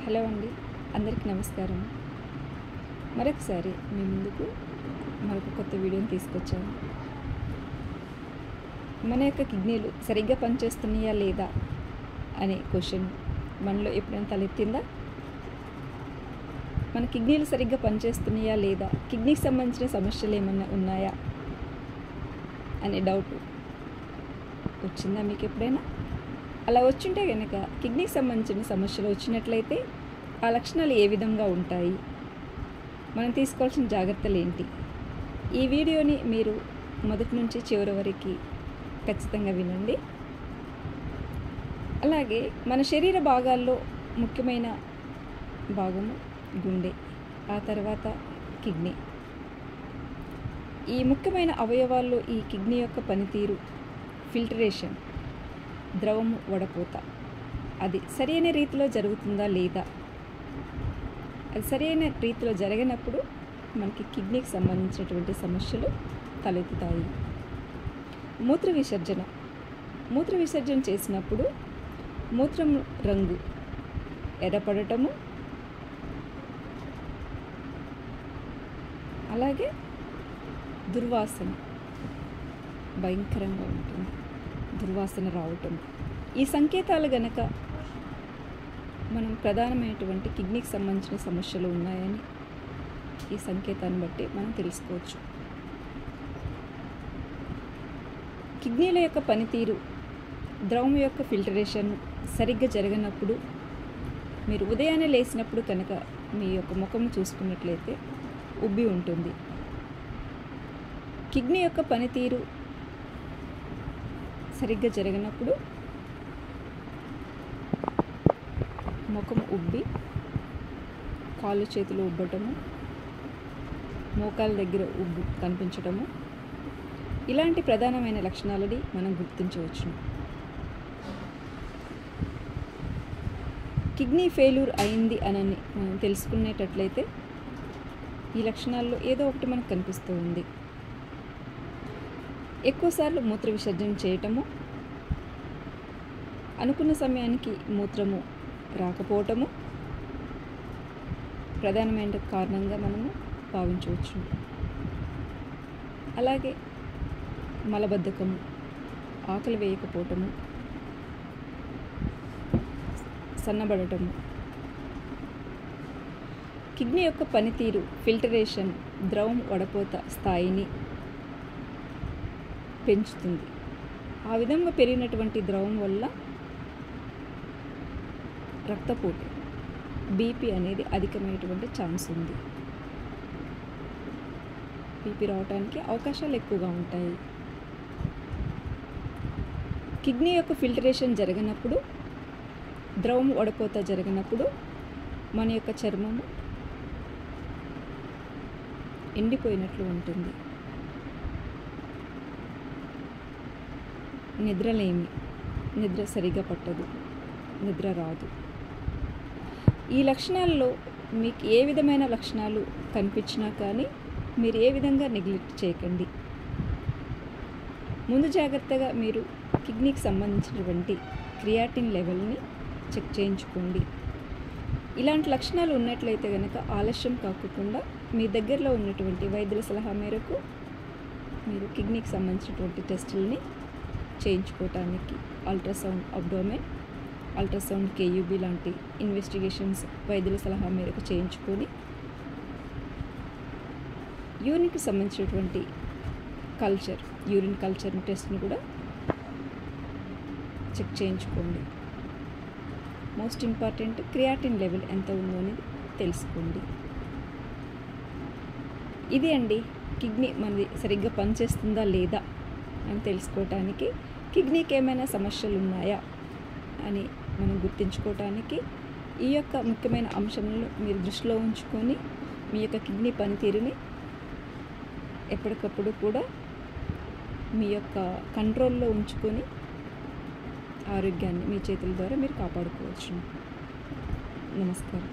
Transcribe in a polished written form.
Hello అండి, అందరికీ నమస్కారం. మరొకసారి మీ ముందుకు మరొక కొత్త వీడియోని తీసుకొచ్చాను. మన యొక్క కిడ్నీలు సరిగ్గా పనిచేస్తున్నాయా లేదా అనే క్వశ్చన్ మనలో ఎప్పుడైనా తలెత్తిందా? మన కిడ్నీలు సరిగ్గా పనిచేస్తున్నాయా లేదా, కిడ్నీకి సంబంధించిన సమస్యలు ఏమన్నా ఉన్నాయా అనే డౌట్ వచ్చిందా మీకు ఎప్పుడైనా? అలా వచ్చుంటే కనుక కిడ్నీకి సంబంధించిన సమస్యలు వచ్చినట్లయితే ఆ లక్షణాలు ఏ విధంగా ఉంటాయి, మనం తీసుకోవాల్సిన జాగ్రత్తలు ఏంటి, ఈ వీడియోని మీరు మొదటి నుంచి చివరి వరకు ఖచ్చితంగా వినండి. అలాగే మన శరీర భాగాల్లో ముఖ్యమైన భాగము గుండె, ఆ తర్వాత కిడ్నీ. ఈ ముఖ్యమైన అవయవాల్లో ఈ కిడ్నీ యొక్క పనితీరు, ఫిల్టరేషన్, ద్రవము వడపోత, అది సరైన రీతిలో జరుగుతుందా లేదా, అది సరైన రీతిలో జరగనప్పుడు మనకి కిడ్నీకి సంబంధించినటువంటి సమస్యలు తలెత్తుతాయి. మూత్ర విసర్జన చేసినప్పుడు మూత్రం రంగు ఎర్రపడటము, అలాగే దుర్వాసన భయంకరంగా ఉంటుంది, దుర్వాసన రావటం. ఈ సంకేతాలు గనక మనం ప్రధానమైనటువంటి కిడ్నీకి సంబంధించిన సమస్యలు ఉన్నాయని ఈ సంకేతాన్ని బట్టి మనం తెలుసుకోవచ్చు. కిడ్నీల యొక్క పనితీరు, ద్రవం యొక్క ఫిల్టరేషన్ సరిగ్గా జరగనప్పుడు, మీరు ఉదయాన్నే లేచినప్పుడు కనుక మీ యొక్క ముఖం చూసుకున్నట్లయితే ఉబ్బి ఉంటుంది. కిడ్నీ యొక్క పనితీరు సరిగ్గా జరగనప్పుడు ముఖం ఉబ్బి, కాళ్ళు చేతులు ఉబ్బటము, మోకాల దగ్గర ఉబ్బు కనిపించటము, ఇలాంటి ప్రధానమైన లక్షణాలని మనం గుర్తించవచ్చు. కిడ్నీ ఫెయిల్యూర్ అయింది అని మనం తెలుసుకునేటట్లయితే ఈ లక్షణాల్లో ఏదో ఒకటి మనకు కనిపిస్తూ ఉంది. ఎక్కువసార్లు మూత్ర విసర్జన చేయటము, అనుకున్న సమయానికి మూత్రము రాకపోవటము ప్రధానమైన కారణంగా మనము భావించవచ్చు. అలాగే మలబద్ధకము, ఆకలి వేయకపోవటము, సన్నబడటము. కిడ్నీ యొక్క పనితీరు, ఫిల్టరేషన్, ద్రవం వడపోత స్థాయిని పెంచుతుంది. ఆ విధంగా పెరిగినటువంటి ద్రవం వల్ల రక్తపోటు, బీపీ అనేది అధికమైనటువంటి ఛాన్స్ ఉంది. బీపీ రావడానికి అవకాశాలు ఎక్కువగా ఉంటాయి. కిడ్నీ యొక్క ఫిల్టరేషన్ జరగనప్పుడు, ద్రవం వడపోత జరిగినప్పుడు మన యొక్క చర్మము ఎండిపోయినట్లు ఉంటుంది. నిద్రలేమి, నిద్ర సరిగా పట్టదు, నిద్ర రాదు. ఈ లక్షణాల్లో మీకు ఏ విధమైన లక్షణాలు కనిపించినా కానీ మీరు ఏ విధంగా నెగ్లెక్ట్ చేయకండి. ముందు జాగ్రత్తగా మీరు కిడ్నీకి సంబంధించినటువంటి క్రియాటిన్ లెవెల్ని చెక్ చేయించుకోండి. ఇలాంటి లక్షణాలు ఉన్నట్లయితే కనుక ఆలస్యం కాకుండా మీ దగ్గరలో ఉన్నటువంటి వైద్యుల సలహా మేరకు మీరు కిడ్నీకి సంబంధించినటువంటి టెస్టులని చేయించుకోవటానికి అల్ట్రాసౌండ్ అబ్డోమెన్, అల్ట్రాసౌండ్ కేయూబీ లాంటి ఇన్వెస్టిగేషన్స్ వైద్యుల సలహా మేరకు చేయించుకొని యూరిన్కి సంబంధించినటువంటి యూరిన్ కల్చర్ టెస్ట్ని కూడా చెక్ చేయించుకోండి. మోస్ట్ ఇంపార్టెంట్, క్రియాటిన్ లెవెల్ ఎంత ఉందో అనేది తెలుసుకోండి. ఇది అండి, కిడ్నీ మనది సరిగ్గా పనిచేస్తుందా లేదా అని తెలుసుకోవటానికి, కిడ్నీకి ఏమైనా సమస్యలు ఉన్నాయా అని మనం గుర్తించుకోవటానికి ఈ యొక్క ముఖ్యమైన అంశంలో మీరు దృష్టిలో ఉంచుకొని మీ యొక్క కిడ్నీ పనితీరుని ఎప్పటికప్పుడు కూడా మీ యొక్క కంట్రోల్లో ఉంచుకొని ఆరోగ్యాన్ని మీ చేతుల ద్వారా మీరు కాపాడుకోవచ్చు. నమస్కారం.